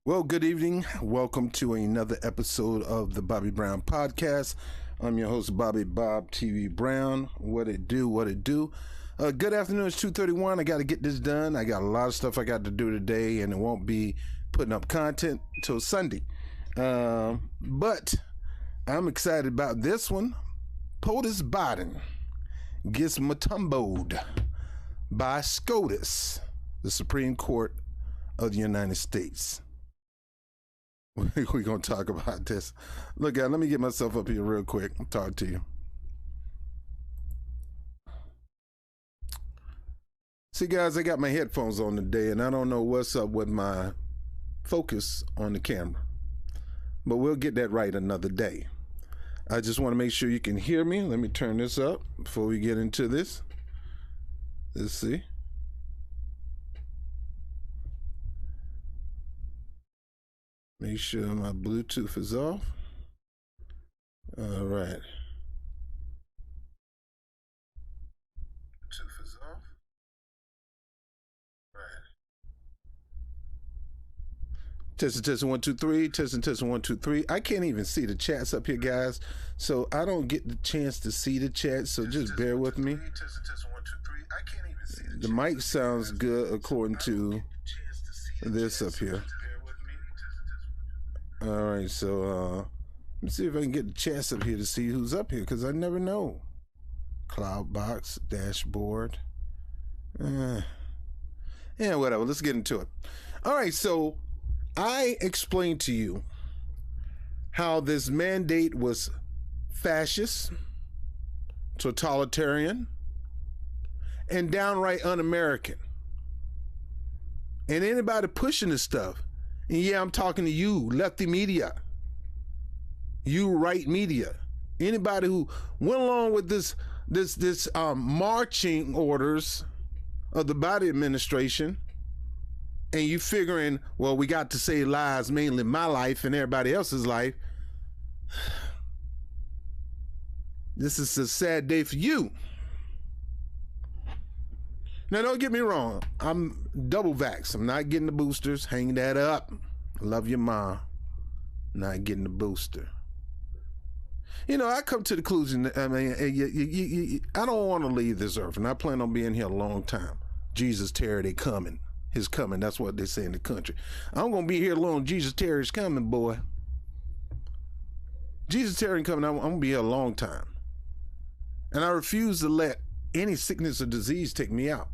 Well, good evening. Welcome to another episode of the Bobby Brown Podcast. I'm your host, Bobby Bob TV Brown. What it do, what it do. Good afternoon. It's 2:31. I got to get this done. I got a lot of stuff I got to do today, and it won't be putting up content till Sunday. But I'm excited about this one. POTUS Biden gets matumboed by SCOTUS, the Supreme Court of the United States. We're going to talk about this. Look, guys, let me get myself up here real quick and talk to you. See, guys, I got my headphones on today, and I don't know what's up with my focus on the camera. But we'll get that right another day. I just want to make sure you can hear me. Let me turn this up before we get into this. Let's see. Make sure my Bluetooth is off. All right. Bluetooth is off. All right. Testing 1 2 3. Testing 1 2 3. I can't even see the chats up here, guys. So I don't get the chance to see the chat. So just bear with me. The mic sounds good according to this up here. All right, so let me see if I can get the chats up here to see who's up here, because I never know. Cloudbox, dashboard. Yeah, whatever. Let's get into it. All right, so I explained to you how this mandate was fascist, totalitarian, and downright un-American. And anybody pushing this stuff, and yeah, I'm talking to you, lefty media, you right media, anybody who went along with this marching orders of the Biden administration, and you figuring, well, we got to save lives, mainly my life and everybody else's life. This is a sad day for you. Now, don't get me wrong. I'm double vax. I'm not getting the boosters. Hang that up. Love your mom. Not getting the booster. You know, I come to the conclusion, I mean, I don't want to leave this earth, and I plan on being here a long time. Jesus Terry, they coming. His coming. That's what they say in the country. I'm going to be here long. Jesus Terry's coming, boy. Jesus Terry coming. I'm going to be here a long time. And I refuse to let any sickness or disease take me out.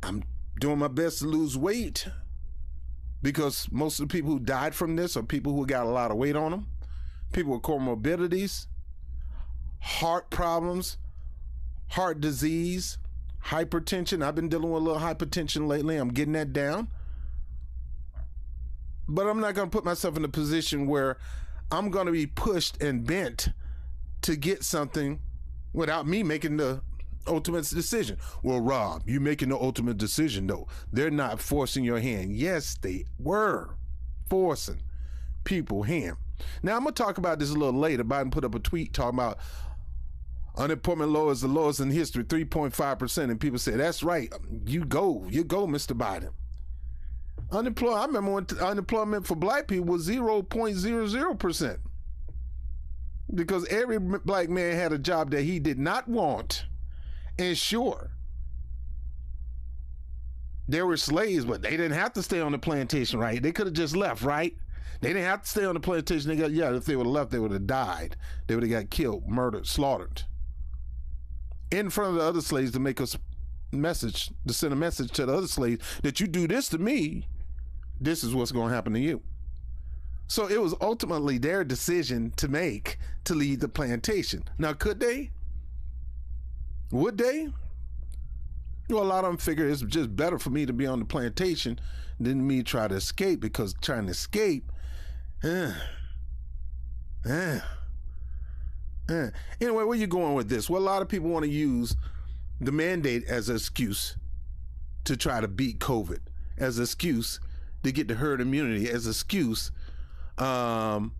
I'm doing my best to lose weight, because most of the people who died from this are people who got a lot of weight on them, people with comorbidities, heart problems, heart disease, hypertension. I've been dealing with a little hypertension lately. I'm getting that down. But I'm not going to put myself in a position where I'm going to be pushed and bent to get something without me making the ultimate decision. Well, Rob, you making the ultimate decision, though. They're not forcing your hand. Yes, they were forcing people's hand. Now, I'm going to talk about this a little later. Biden put up a tweet talking about unemployment low is the lowest in history, 3.5%. And people say, that's right. You go, Mr. Biden. I remember when unemployment for black people was 0.00%. Because every black man had a job that he did not want. And sure, there were slaves, but they didn't have to stay on the plantation, right? They could have just left, right? They didn't have to stay on the plantation. If they would have left, they would have died. They would have got killed, murdered, slaughtered in front of the other slaves to make us message, to send a message to the other slaves that you do this to me, this is what's going to happen to you. So it was ultimately their decision to make to leave the plantation. Now, could they? Would they? Well, a lot of them figure it's just better for me to be on the plantation than me try to escape, because trying to escape, Anyway, where you going with this? Well, a lot of people want to use the mandate as an excuse to try to beat COVID, as an excuse to get the herd immunity, as an excuse, to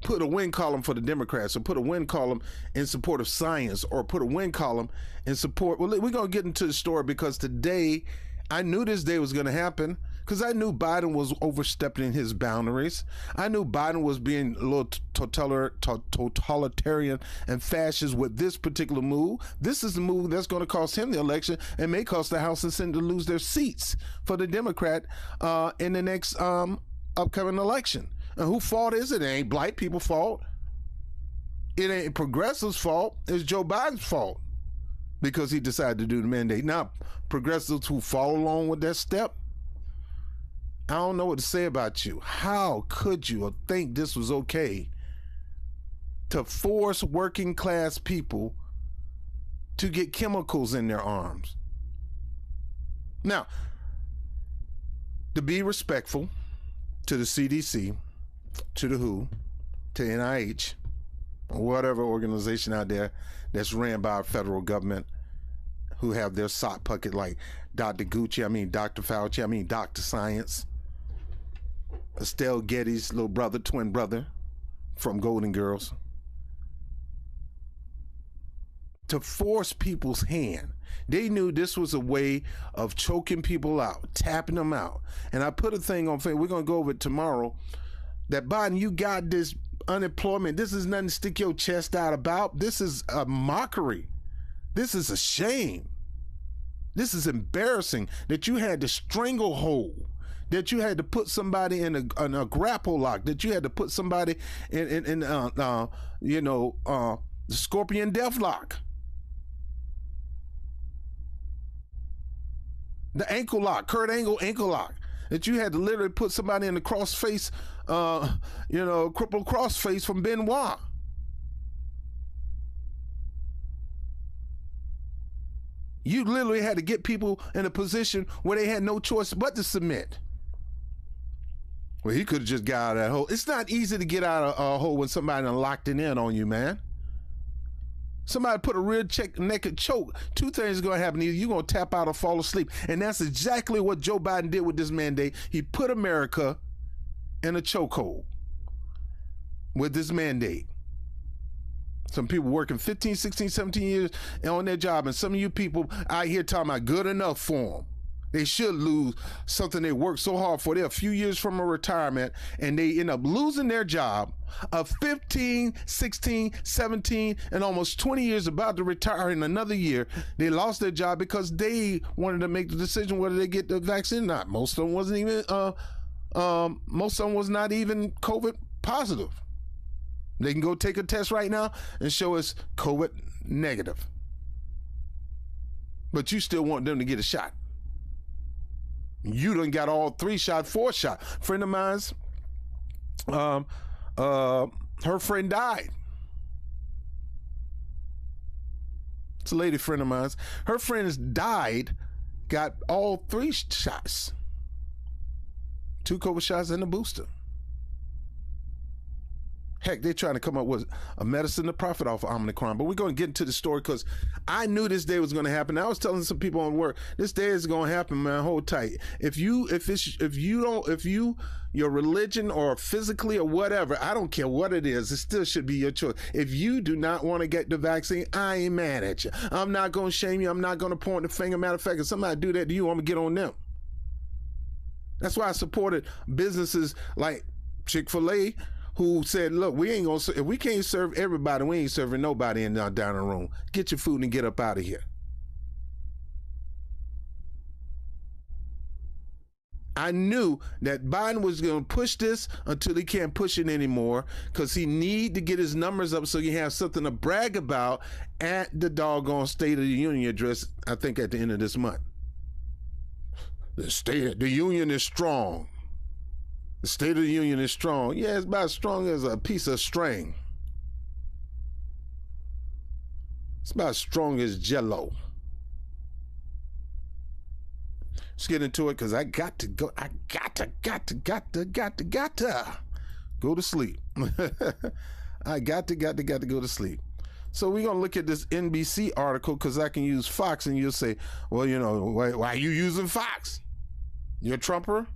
put a win column for the Democrats, or put a win column in support of science, or put a win column in support. Well, we're going to get into the story because today, I knew this day was going to happen because I knew Biden was overstepping his boundaries. I knew Biden was being a little totalitarian and fascist with this particular move. This is the move that's going to cost him the election and may cost the House and Senate to lose their seats for the Democrat in the next upcoming election. And whose fault is it? It ain't black people's fault. It ain't progressives' fault. It's Joe Biden's fault because he decided to do the mandate. Now, progressives who follow along with that step, I don't know what to say about you. How could you think this was okay to force working class people to get chemicals in their arms? Now, to be respectful to the CDC, to the WHO, to NIH, or whatever organization out there that's ran by our federal government, who have their sock puppet like Dr. Gucci, Dr. Fauci, Dr. Science, Estelle Getty's little brother, twin brother from Golden Girls, to force people's hand. They knew this was a way of choking people out, tapping them out. And I put a thing on Facebook, we're going to go over it tomorrow, that Biden, you got this unemployment. This is nothing to stick your chest out about. This is a mockery. This is a shame. This is embarrassing that you had to stranglehold, that you had to put somebody in a grapple lock, that you had to put somebody in the scorpion death lock, the ankle lock, Kurt Angle ankle lock, that you had to literally put somebody in the crossface, crippled crossface from Benoit. You literally had to get people in a position where they had no choice but to submit. Well, he could have just got out of that hole. It's not easy to get out of a hole when somebody done locked it in on you, man. Somebody put a rear naked choke. Two things are going to happen. Either you're going to tap out or fall asleep. And that's exactly what Joe Biden did with this mandate. He put America in a chokehold with this mandate. Some people working 15, 16, 17 years on their job. And some of you people out here talking about good enough for them. They should lose something they worked so hard for. They're a few years from a retirement, and they end up losing their job of 15, 16, 17, and almost 20 years about to retire in another year. They lost their job because they wanted to make the decision whether they get the vaccine or not. Most of them wasn't even, most of them was not even COVID positive. They can go take a test right now and show us COVID negative. But you still want them to get a shot. You done got all 3 shot, 4 shot. Friend of mine's, her friend died. It's a lady friend of mine's. Her friends died, got all 3 shots. 2 COVID shots and a booster. Heck, they're trying to come up with a medicine to profit off of Omicron. But we're going to get into the story because I knew this day was going to happen. I was telling some people on work, this day is going to happen, man. Hold tight. If your religion or physically or whatever, I don't care what it is, it still should be your choice. If you do not want to get the vaccine, I ain't mad at you. I'm not going to shame you. I'm not going to point the finger. Matter of fact, if somebody do that to you, I'm going to get on them. That's why I supported businesses like Chick-fil-A, who said, look, if we can't serve everybody, we ain't serving nobody in our dining room. Get your food and get up out of here. I knew that Biden was going to push this until he can't push it anymore because he need to get his numbers up so he has something to brag about at the doggone State of the Union address, I think at the end of this month. The Union is strong. The State of the Union is strong. Yeah, it's about as strong as a piece of string. It's about as strong as Jell-O. Let's get into it because I got to go. I got to go to sleep. I got to go to sleep. So we're going to look at this NBC article because I can use Fox and you'll say, well, why are you using Fox? You're a Trumper?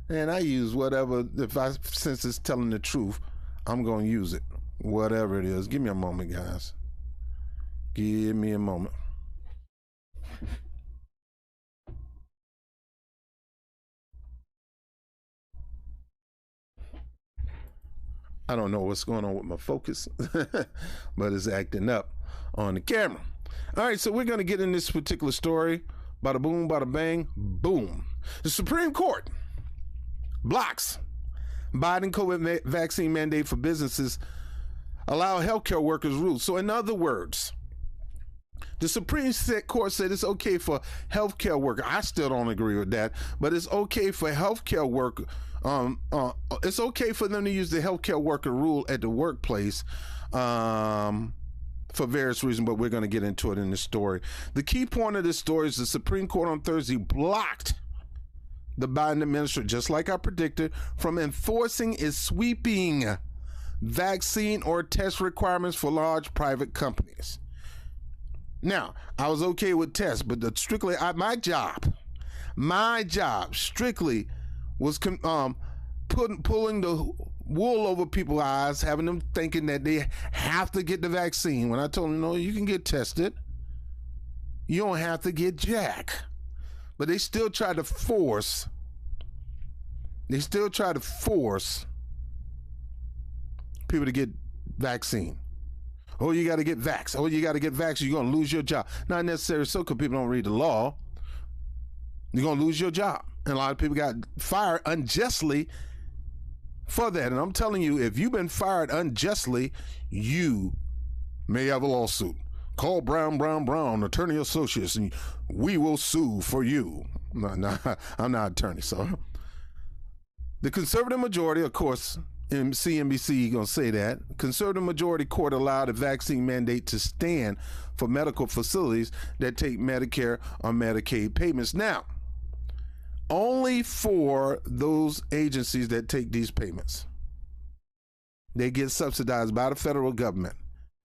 And I use whatever, since it's telling the truth, I'm going to use it, whatever it is. Give me a moment, guys. Give me a moment. I don't know what's going on with my focus, but it's acting up on the camera. All right, so we're going to get in this particular story. Bada boom, bada bang, boom. The Supreme Court blocks Biden COVID vaccine mandate for businesses, allow healthcare workers rules. So in other words, the Supreme Court said it's okay for healthcare workers. I still don't agree with that, but it's okay for healthcare workers. It's okay for them to use the healthcare worker rule at the workplace for various reasons, but we're going to get into it in this story. The key point of this story is the Supreme Court on Thursday blocked the Biden administration, just like I predicted, from enforcing its sweeping vaccine or test requirements for large private companies. Now, I was okay with tests, but my job strictly was pulling the wool over people's eyes, having them thinking that they have to get the vaccine. When I told them, no, you can get tested. You don't have to get jack. But they still try to force people to get vaccine. Oh, you got to get vax. Oh, you got to get vax. You're going to lose your job. Not necessarily so, because people don't read the law. You're going to lose your job. And a lot of people got fired unjustly for that. And I'm telling you, if you've been fired unjustly, you may have a lawsuit. Call Brown, Attorney Associates, and we will sue for you. No, I'm not an attorney, so. The conservative majority, of course, in CNBC going to say that, conservative majority court allowed a vaccine mandate to stand for medical facilities that take Medicare or Medicaid payments. Now, only for those agencies that take these payments. They get subsidized by the federal government.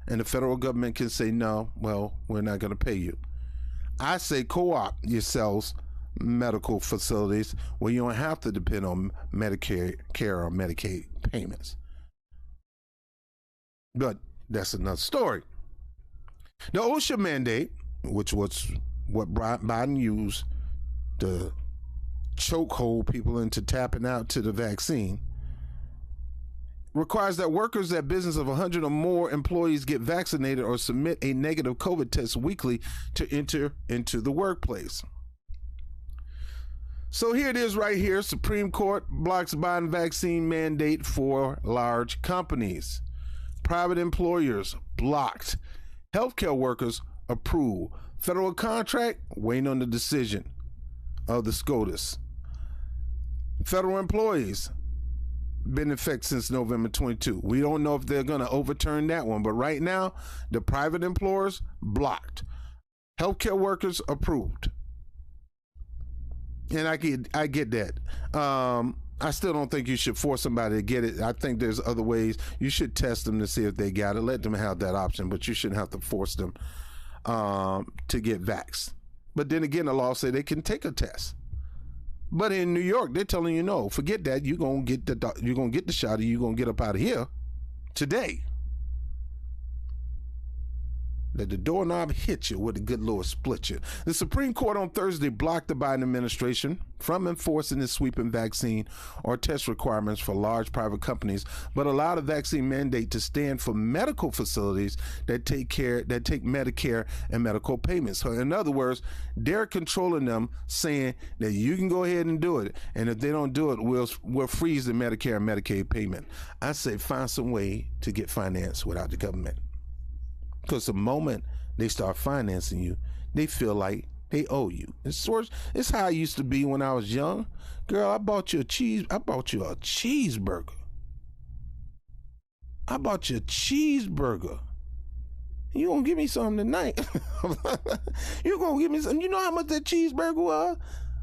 And the federal government can say, no, well, we're not going to pay you. I say co-opt yourselves medical facilities where you don't have to depend on Medicare or Medicaid payments. But that's another story. The OSHA mandate, which was what Biden used to chokehold people into tapping out to the vaccine, requires that workers at business of 100 or more employees get vaccinated or submit a negative COVID test weekly to enter into the workplace. So here it is right here. Supreme Court blocks Biden vaccine mandate for large companies. Private employers blocked. Healthcare workers approved. Federal contract waiting on the decision of the SCOTUS. Federal employees been in effect since November 22. We don't know if they're going to overturn that one, but right now, the private employers blocked. Healthcare workers approved. And I get that. I still don't think you should force somebody to get it. I think there's other ways. You should test them to see if they got it. Let them have that option, but you shouldn't have to force them to get vaxxed. But then again, the law say they can take a test. But in New York, they're telling you no. Forget that. You're gonna get the shot, or you're gonna get up out of here today. Let the doorknob hit you, with the good Lord split you. The Supreme Court on Thursday blocked the Biden administration from enforcing its sweeping vaccine or test requirements for large private companies, but allowed a vaccine mandate to stand for medical facilities that take Medicare and medical payments. So in other words, they're controlling them, saying that you can go ahead and do it, and if they don't do it, we'll freeze the Medicare and Medicaid payment. I say find some way to get finance without the government. Because the moment they start financing you, they feel like they owe you. It's how I used to be when I was young. Girl, I bought you a cheeseburger. I bought you a cheeseburger. You gonna give me something tonight? You gonna give me something? You know how much that cheeseburger was?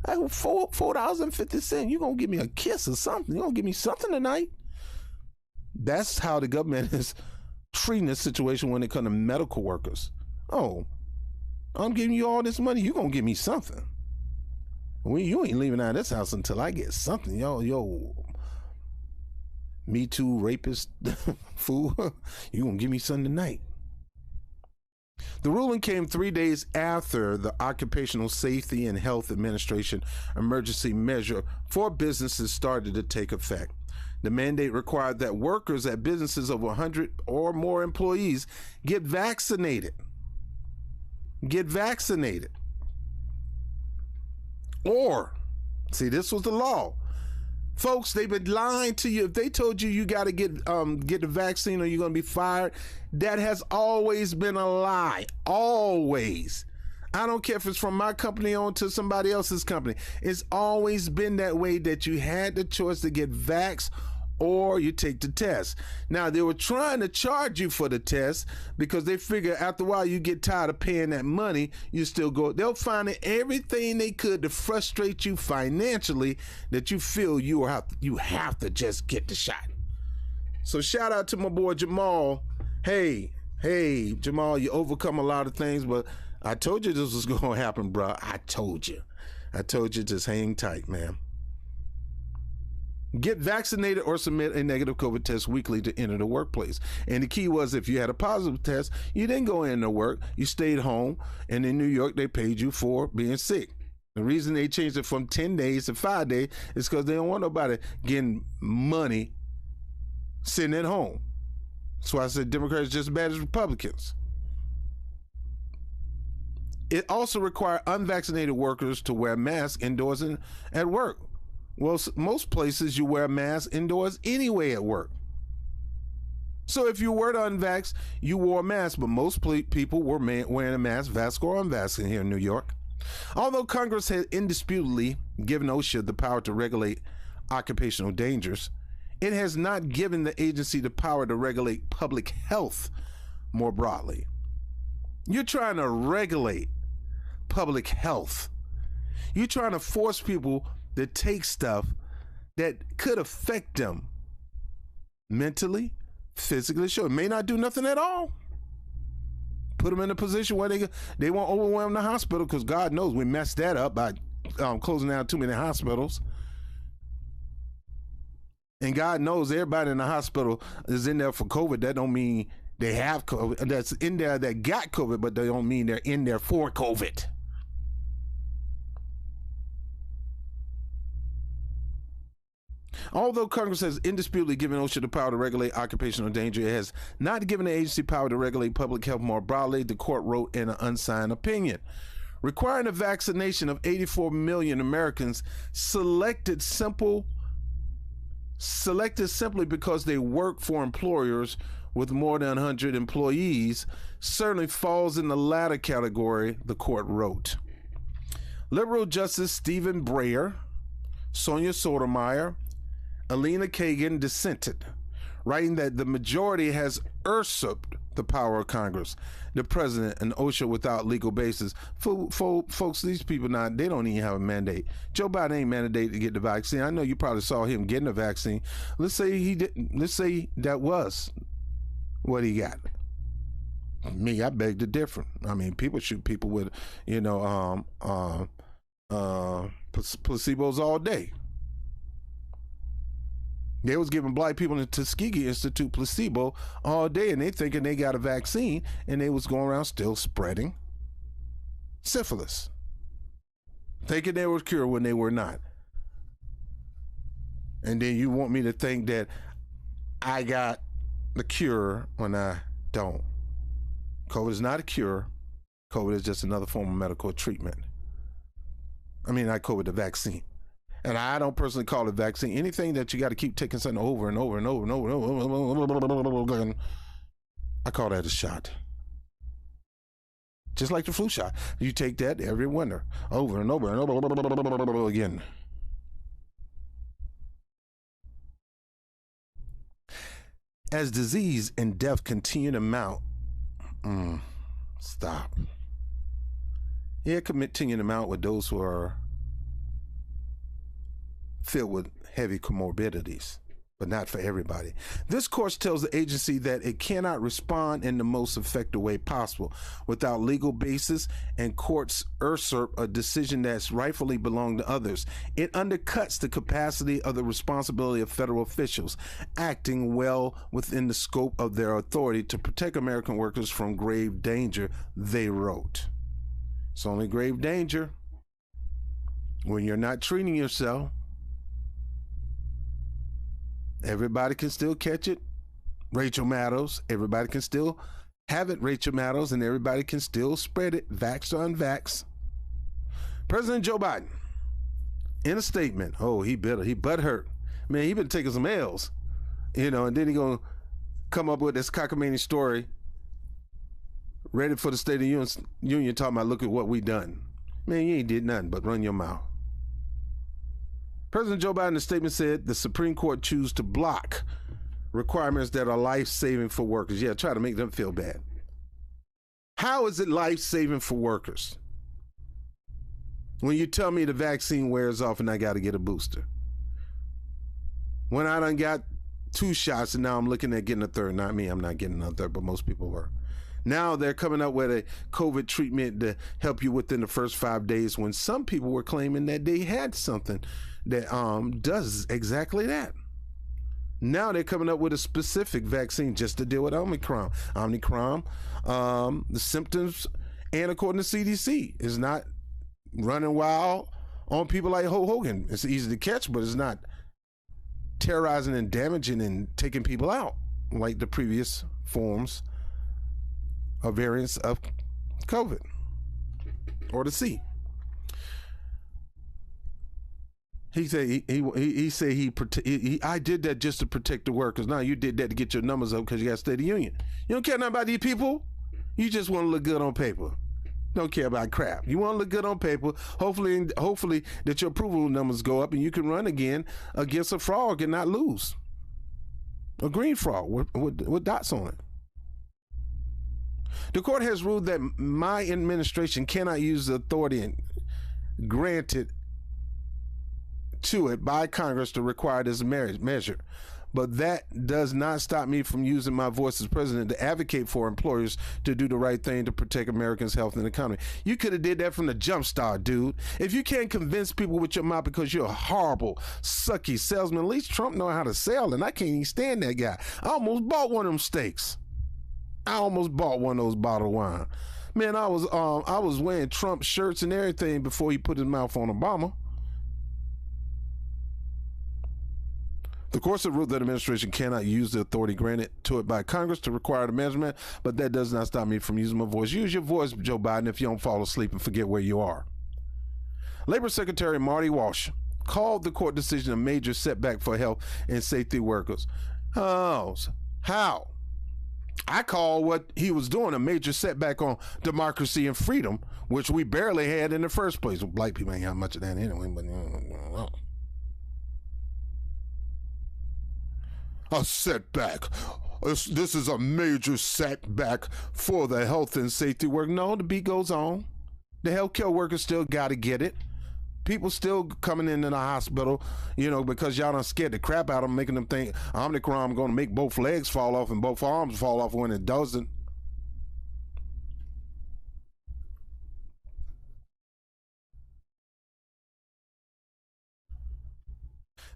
Like $4.50. You gonna give me a kiss or something? You gonna give me something tonight? That's how the government is treating this situation when it comes to medical workers. Oh, I'm giving you all this money. You gonna give me something. You ain't leaving out of this house until I get something. Yo. Me Too rapist fool. You gonna give me something tonight. The ruling came 3 days after the Occupational Safety and Health Administration emergency measure for businesses started to take effect. The mandate required that workers at businesses of 100 or more employees get vaccinated. Get vaccinated. Or, see, this was the law. Folks, they've been lying to you. If they told you you got to get the vaccine or you're going to be fired, that has always been a lie. Always. I don't care if it's from my company on to somebody else's company. It's always been that way, that you had the choice to get vaxxed or you take the test. Now, they were trying to charge you for the test because they figure after a while you get tired of paying that money, you still go. They'll find everything they could to frustrate you financially, that you feel you have to just get the shot. So shout out to my boy Jamal. Hey, Jamal, you overcome a lot of things, but I told you this was going to happen, bro. I told you, just hang tight, man. Get vaccinated or submit a negative COVID test weekly to enter the workplace. And the key was, if you had a positive test, you didn't go into work, you stayed home, and in New York, they paid you for being sick. The reason they changed it from 10 days to 5 days is because they don't want nobody getting money sitting at home. That's why I said Democrats are just as bad as Republicans. It also required unvaccinated workers to wear masks indoors and at work. Well, most places you wear a mask indoors anyway at work. So if you were unvaxxed, you wore a mask, but most people were wearing a mask, vax or unvaxxed, here in New York. Although Congress had indisputably given OSHA the power to regulate occupational dangers, it has not given the agency the power to regulate public health more broadly. You're trying to regulate public health. You're trying to force people to take stuff that could affect them mentally, physically. Sure, it may not do nothing at all. Put them in a position where they won't overwhelm the hospital, because God knows we messed that up by closing down too many hospitals. And God knows everybody in the hospital is in there for COVID. That don't mean they have COVID. That's in there that got COVID, but they don't mean they're in there for COVID. Although Congress has indisputably given OSHA the power to regulate occupational danger, it has not given the agency power to regulate public health more broadly, the court wrote in an unsigned opinion. Requiring a vaccination of 84 million Americans selected simply because they work for employers with more than 100 employees certainly falls in the latter category, the court wrote. Liberal Justice Stephen Breyer, Sonia Sotomayor, Elena Kagan dissented, writing that the majority has usurped the power of Congress, the president, and OSHA without legal basis. Folks, these people now, they don't even have a mandate. Joe Biden ain't mandated to get the vaccine. I know you probably saw him getting the vaccine. Let's say he didn't. Let's say that was what he got. Me, I beg to differ. I mean, people shoot people with, placebos all day. They was giving black people in the Tuskegee Institute placebo all day, and they thinking they got a vaccine, and they was going around still spreading syphilis, thinking they were cured when they were not. And then you want me to think that I got the cure when I don't. COVID is not a cure. COVID is just another form of medical treatment. I mean, not COVID, the vaccine. And I don't personally call it vaccine. Anything that you got to keep taking something over and over and over and over and over, I call that a shot. Just like the flu shot. You take that every winter, over and over and over again. As disease and death continue to mount, stop. Yeah, continue to mount with those who are filled with heavy comorbidities. but not for everybody. This course tells the agency that it cannot respond in the most effective way possible without legal basis, and courts usurp a decision that's rightfully belonged to others. It undercuts the capacity of the responsibility of federal officials acting well within the scope of their authority to protect American workers from grave danger, they wrote. It's only grave danger when you're not treating yourself. Everybody can still catch it, Rachel Maddow. Everybody can still have it, Rachel Maddow, and everybody can still spread it, vax or unvax. President Joe Biden, in a statement, he bitter, he butthurt. Man, he been taking some L's, and then he gonna come up with this cockamamie story, ready for the State of the Union, talking about, look at what we done. Man, you ain't did nothing but run your mouth. President Joe Biden in a statement said the Supreme Court choose to block requirements that are life-saving for workers. Yeah, try to make them feel bad. How is it life-saving for workers when you tell me the vaccine wears off and I got to get a booster? When I done got 2 shots and now I'm looking at getting a third. Not me, I'm not getting a third, but most people were. Now they're coming up with a COVID treatment to help you within the first 5 days, when some people were claiming that they had something that does exactly that. Now they're coming up with a specific vaccine just to deal with Omicron. The symptoms, and according to CDC, is not running wild on people like Hulk Hogan. It's easy to catch, but it's not terrorizing and damaging and taking people out like the previous forms or variants of COVID or the C. He said I did that just to protect the workers. No, you did that to get your numbers up because you got State of the Union. You don't care nothing about these people. You just want to look good on paper. Don't care about crap. You want to look good on paper. Hopefully that your approval numbers go up and you can run again against a frog and not lose. A green frog with dots on it. The court has ruled that my administration cannot use the authority granted to it by Congress to require this measure. But that does not stop me from using my voice as president to advocate for employers to do the right thing to protect Americans' health and economy. You could have did that from the jump start, dude. If you can't convince people with your mouth because you're a horrible, sucky salesman, at least Trump know how to sell, and I can't even stand that guy. I almost bought one of them steaks. I almost bought one of those bottled wine. Man, I was wearing Trump shirts and everything before he put his mouth on Obama. The courts have ruled that administration cannot use the authority granted to it by Congress to require the measurement, but that does not stop me from using my voice. Use your voice, Joe Biden, if you don't fall asleep and forget where you are. Labor Secretary Marty Walsh called the court decision a major setback for health and safety workers. Oh, how? I call what he was doing a major setback on democracy and freedom, which we barely had in the first place. Black people ain't got much of that anyway, but a setback. This is a major setback for the health and safety work. No, the beat goes on. The healthcare workers still got to get it. People still coming into the hospital, because y'all done scared the crap out of them, making them think Omicron going to make both legs fall off and both arms fall off when it doesn't.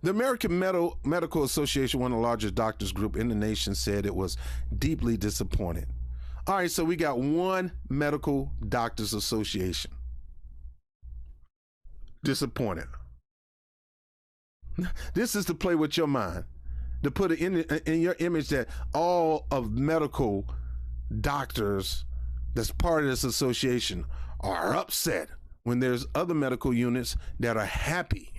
The American Medical Association, one of the largest doctors group in the nation, said it was deeply disappointed. All right, so we got one medical doctors association. Disappointed. This is to play with your mind, to put it in your image that all of medical doctors that's part of this association are upset when there's other medical units that are happy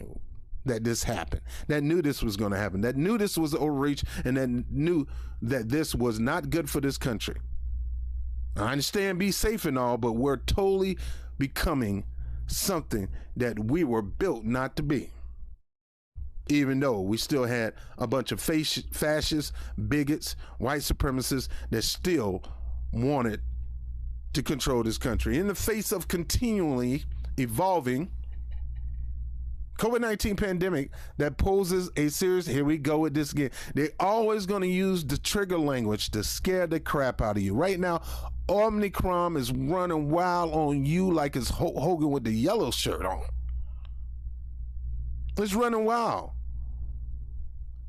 that this happened, that knew this was going to happen, that knew this was overreach, and that knew that this was not good for this country. I understand be safe and all, but we're totally becoming something that we were built not to be. Even though we still had a bunch of fascists, bigots, white supremacists that still wanted to control this country. In the face of continually evolving COVID-19 pandemic that poses a serious, here we go with this again. They're always going to use the trigger language to scare the crap out of you. Right now, Omicron is running wild on you like it's Hulk Hogan with the yellow shirt on. It's running wild.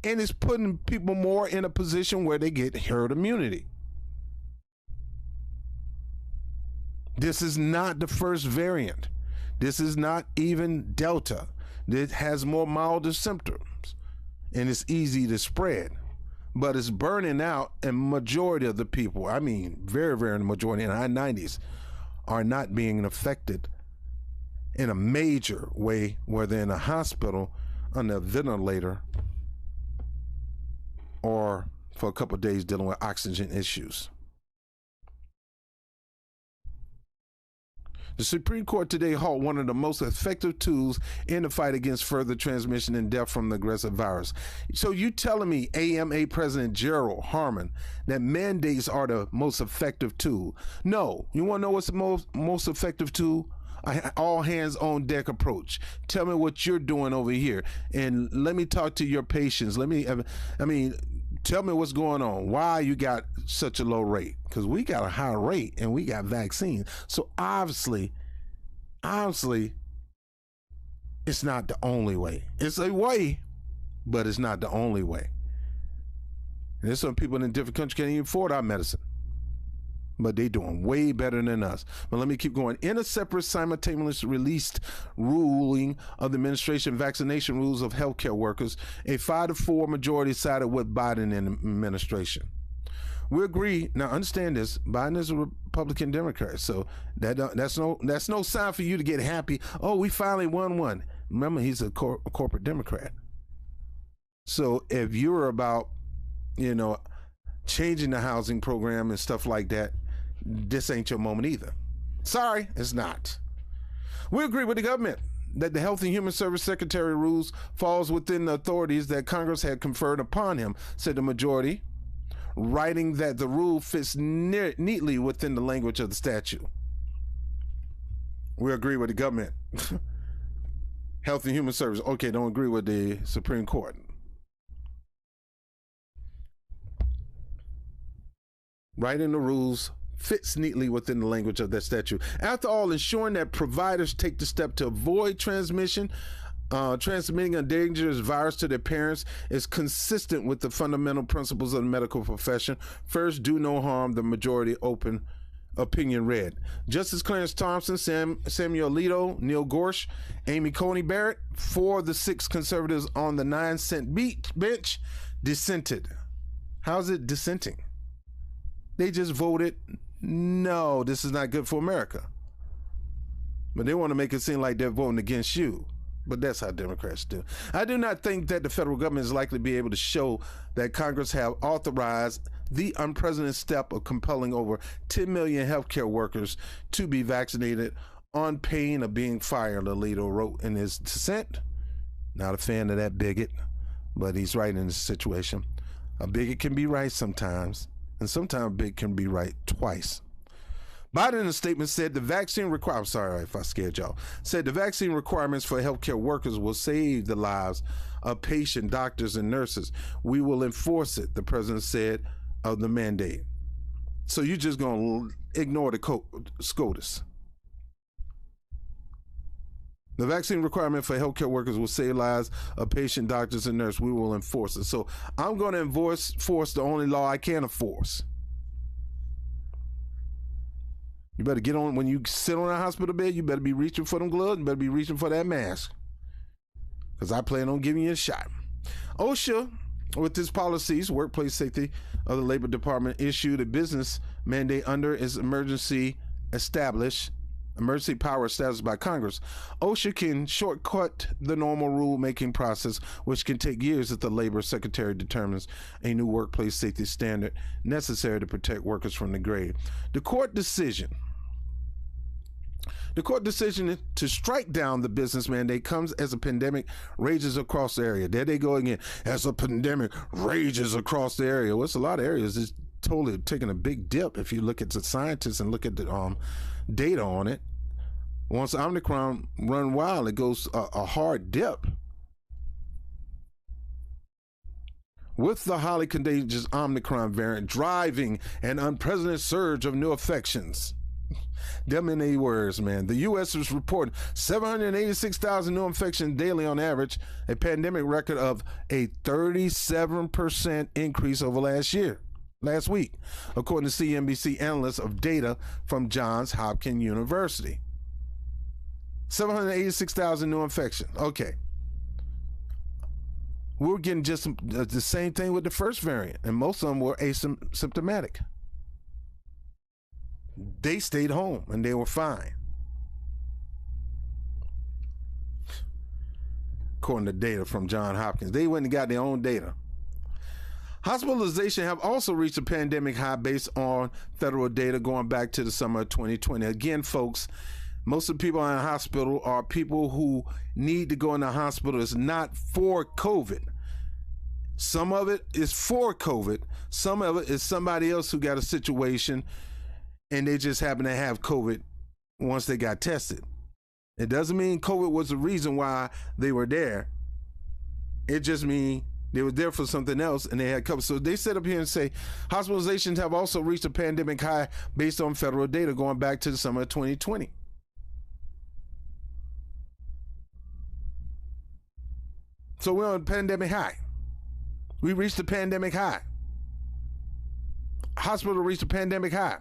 And it's putting people more in a position where they get herd immunity. This is not the first variant. This is not even Delta. It has more milder symptoms, and it's easy to spread. But it's burning out, and majority of the people, I mean, very, very majority in the high 90s, are not being affected in a major way where they're in a hospital on a ventilator or for a couple of days dealing with oxygen issues. The Supreme Court today halted one of the most effective tools in the fight against further transmission and death from the aggressive virus. So you telling me, AMA President Gerald Harmon, that mandates are the most effective tool? No. You want to know what's the most effective tool? All hands on deck approach. Tell me what you're doing over here, and let me talk to your patients. Tell me what's going on. Why you got such a low rate? Because we got a high rate and we got vaccines. So obviously, it's not the only way. It's a way, but it's not the only way. And there's some people in different countries can't even afford our medicine, but they doing way better than us. But let me keep going. In a separate simultaneously released ruling of the administration vaccination rules of healthcare workers, a 5-4 majority sided with Biden and the administration. We agree. Now understand this, Biden is a Republican Democrat, so that's no sign for you to get happy. Oh, we finally won one. Remember, he's a corporate Democrat. So if you're about, changing the housing program and stuff like that, this ain't your moment either. Sorry, it's not. We agree with the government that the Health and Human Service Secretary rules falls within the authorities that Congress had conferred upon him, said the majority, writing that the rule fits neatly within the language of the statute. We agree with the government. Health and Human Service, okay, don't agree with the Supreme Court. Writing the rules fits neatly within the language of that statute. After all, ensuring that providers take the step to avoid transmitting a dangerous virus to their parents is consistent with the fundamental principles of the medical profession. First, do no harm, the majority open opinion read. Justice Clarence Thompson, Samuel Alito, Neil Gorsuch, Amy Coney Barrett, 4 of the 6 conservatives on the 9-cent bench dissented. How's it dissenting? They just voted, no, this is not good for America. But they want to make it seem like they're voting against you. But that's how Democrats do. I do not think that the federal government is likely to be able to show that Congress have authorized the unprecedented step of compelling over 10 million healthcare workers to be vaccinated on pain of being fired, Alito wrote in his dissent. Not a fan of that bigot, but he's right in this situation. A bigot can be right sometimes. And sometimes big can be right twice. Biden in a statement said the vaccine requirements, sorry if I scared y'all, said the vaccine requirements for healthcare workers will save the lives of patient doctors and nurses. We will enforce it, the president said, of the mandate. So you're just going to ignore the SCOTUS. The vaccine requirement for healthcare workers will save lives of patient doctors and nurses. We will enforce it. So I'm going to enforce the only law I can enforce. You better get on, when you sit on a hospital bed, you better be reaching for them gloves, you better be reaching for that mask. Because I plan on giving you a shot. OSHA, with its policies, workplace safety of the Labor Department, issued a business mandate under its emergency power established by Congress. OSHA can shortcut the normal rulemaking process, which can take years if the Labor Secretary determines a new workplace safety standard necessary to protect workers from the grave. The court decision to strike down the business mandate comes as a pandemic rages across the area. There they go again. As a pandemic rages across the area. Well, it's a lot of areas. It's totally taking a big dip if you look at the scientists and look at the data on it. Once Omicron run wild, it goes a hard dip. With the highly contagious Omicron variant driving an unprecedented surge of new infections. Them in their words, man. The U.S. is reporting 786,000 new infections daily on average, a pandemic record of a 37% increase over last week, according to CNBC analysts of data from Johns Hopkins University. 786,000 new infections. Okay. We're getting just the same thing with the first variant, and most of them were asymptomatic. They stayed home and they were fine. According to data from Johns Hopkins. They went and got their own data. Hospitalization have also reached a pandemic high based on federal data going back to the summer of 2020. Again, folks, most of the people in the hospital are people who need to go in the hospital. It's not for COVID. Some of it is for COVID. Some of it is somebody else who got a situation and they just happen to have COVID once they got tested. It doesn't mean COVID was the reason why they were there. It just means they were there for something else and they had COVID. So they sit up here and say hospitalizations have also reached a pandemic high based on federal data going back to the summer of 2020. So we're on a pandemic high. We reached a pandemic high. Hospital reached a pandemic high.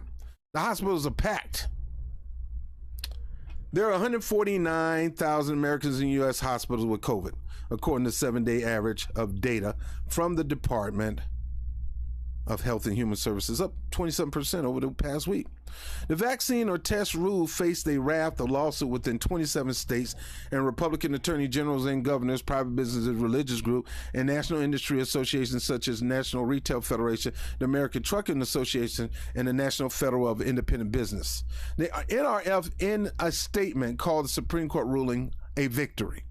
The hospitals are packed. There are 149,000 Americans in U.S. hospitals with COVID, according to 7-day average of data from the Department of Health and Human Services, up 27% over the past week. The vaccine or test rule faced a raft of lawsuits within 27 states, and Republican attorney generals and governors, private businesses, religious groups, and national industry associations such as National Retail Federation, the American Trucking Association, and the National Federal of Independent Business. The NRF, in a statement, called the Supreme Court ruling a victory,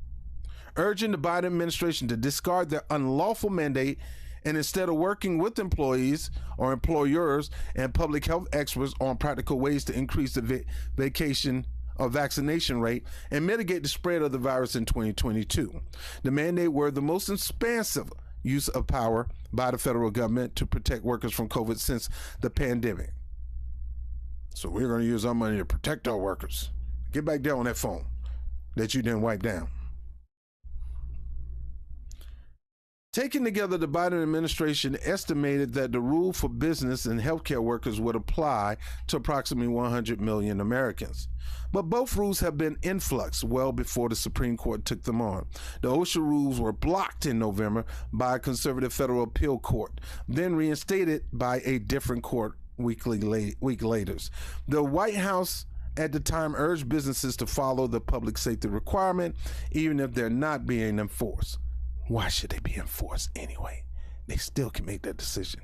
urging the Biden administration to discard their unlawful mandate and instead of working with employees or employers and public health experts on practical ways to increase the vaccination rate and mitigate the spread of the virus in 2022. The mandate were the most expansive use of power by the federal government to protect workers from COVID since the pandemic. So we're going to use our money to protect our workers. Get back down on that phone that you didn't wipe down. Taken together, the Biden administration estimated that the rule for business and healthcare workers would apply to approximately 100 million Americans. But both rules have been in flux well before the Supreme Court took them on. The OSHA rules were blocked in November by a conservative federal appeal court, then reinstated by a different court week later. The White House at the time urged businesses to follow the public safety requirement, even if they're not being enforced. Why should they be enforced anyway? They still can make that decision.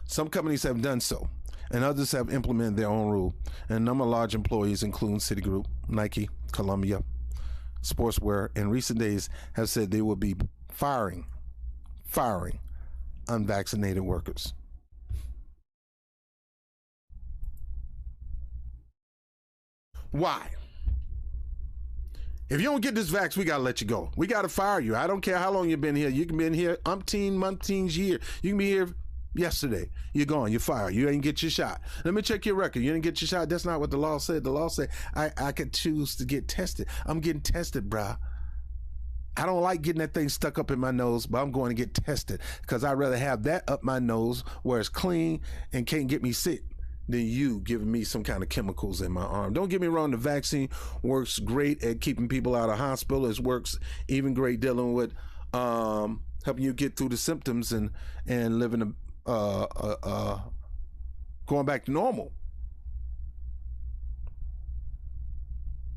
Some companies have done so, and others have implemented their own rule. And a number of large employees, including Citigroup, Nike, Columbia, Sportswear, in recent days have said they will be firing unvaccinated workers. Why? If you don't get this vax, we got to let you go. We got to fire you. I don't care how long you've been here. You can be in here umpteen, months, year. You can be here yesterday. You're gone. You're fired. You ain't get your shot. Let me check your record. You didn't get your shot. That's not what the law said. The law said I could choose to get tested. I'm getting tested, bruh. I don't like getting that thing stuck up in my nose, but I'm going to get tested because I'd rather have that up my nose where it's clean and can't get me sick than you giving me some kind of chemicals in my arm. Don't get me wrong, the vaccine works great at keeping people out of hospital. It works even great dealing with helping you get through the symptoms and living going back to normal.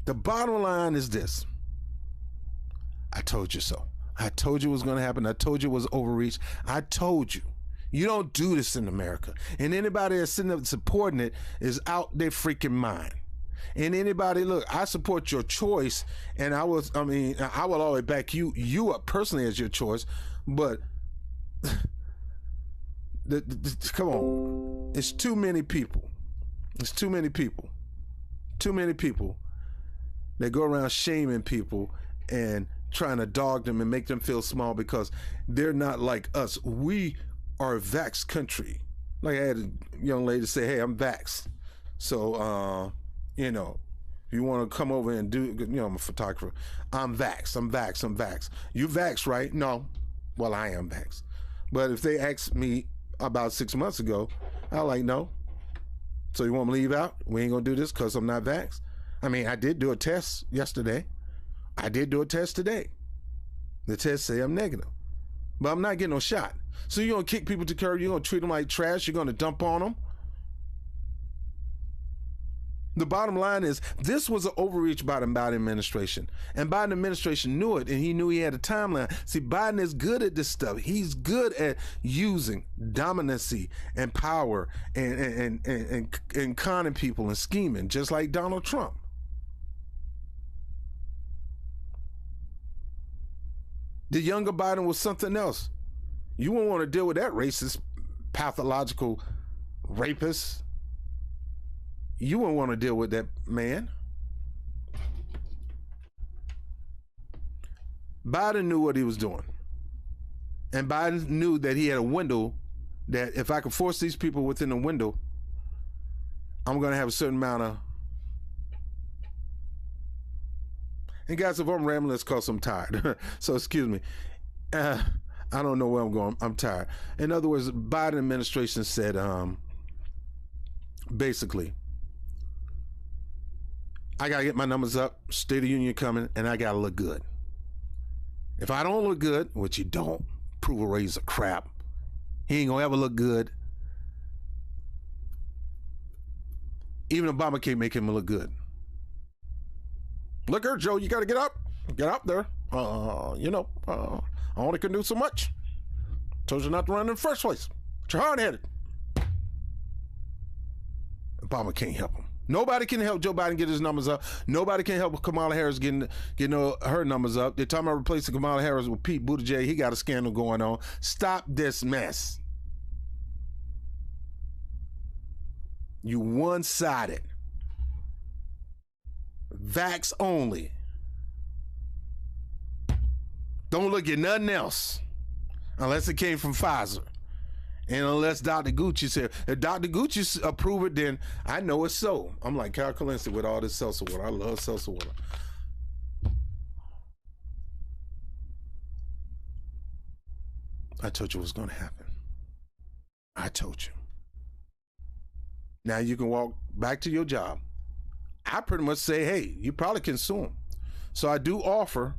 The bottom line is this. I told you so. I told you it was going to happen. I told you it was overreach. I told you. You don't do this in America. And anybody that's sitting up supporting it is out their freaking mind. And anybody, look, I support your choice, and I will always back you up personally as your choice, but come on. It's too many people There's too many people that go around shaming people and trying to dog them and make them feel small because they're not like us. We are a vax country. Like I had a young lady say, hey, I'm vax. So, if you want to come over and do, I'm a photographer. I'm vax. You vax, right? No. Well, I am vax. But if they asked me about 6 months ago, I like, no. So you want me to leave out? We ain't going to do this because I'm not vax? I mean, I did do a test yesterday. I did do a test today. The test say I'm negative. But I'm not getting no shot. So you're going to kick people to the curb. You're going to treat them like trash. You're going to dump on them. The bottom line is this was an overreach by the Biden administration. And Biden administration knew it, and he knew he had a timeline. See, Biden is good at this stuff. He's good at using dominancy and power and conning people and scheming, just like Donald Trump. The younger Biden was something else. You won't want to deal with that racist, pathological rapist. You won't want to deal with that man. Biden knew what he was doing. And Biden knew that he had a window that if I could force these people within a window, I'm going to have a certain amount of... And guys, if I'm rambling, it's because I'm tired. So excuse me. I don't know where I'm going. I'm tired. In other words, Biden administration said, basically, I got to get my numbers up, State of the Union coming, and I got to look good. If I don't look good, which you don't, approval ratings are crap. He ain't going to ever look good. Even Obama can't make him look good. Look here, Joe, you got to get up. Get up there. I only can do so much. Told you not to run in the first place. But you're hard-headed. Obama can't help him. Nobody can help Joe Biden get his numbers up. Nobody can help Kamala Harris getting her numbers up. They're talking about replacing Kamala Harris with Pete Buttigieg. He got a scandal going on. Stop this mess. You one-sided. Vax only. Don't look at nothing else unless it came from Pfizer. And unless Dr. Gucci said, if Dr. Gucci approve it, then I know it's so. I'm like Cal Kalinske with all this seltzer water. I love seltzer water. I told you what's going to happen. I told you. Now you can walk back to your job. I pretty much say, hey, you probably can sue them. So I do offer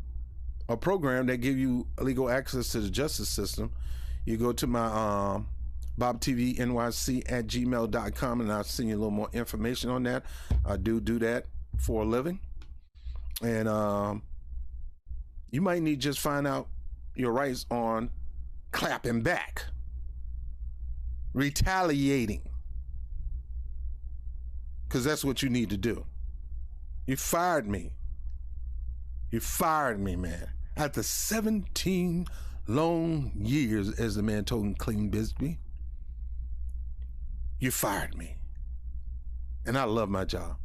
a program that give you legal access to the justice system. You go to my bobtvnyc@gmail.com and I'll send you a little more information on that. I do that for a living. And you might need to just find out your rights on clapping back, retaliating, because that's what you need to do. You fired me. You fired me, man. After 17 long years, as the man told Clean Bisbee, you fired me. And I love my job.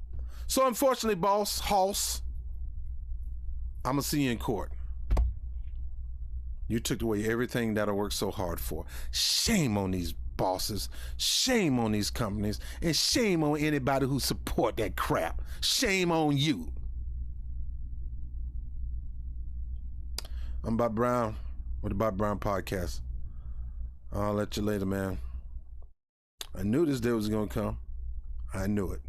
So unfortunately, boss, Hoss, I'm going to see you in court. You took away everything that I worked so hard for. Shame on these bosses. Shame on these companies. And shame on anybody who support that crap. Shame on you. I'm Bob Brown with the Bob Brown Podcast. I'll let you later, man. I knew this day was going to come. I knew it.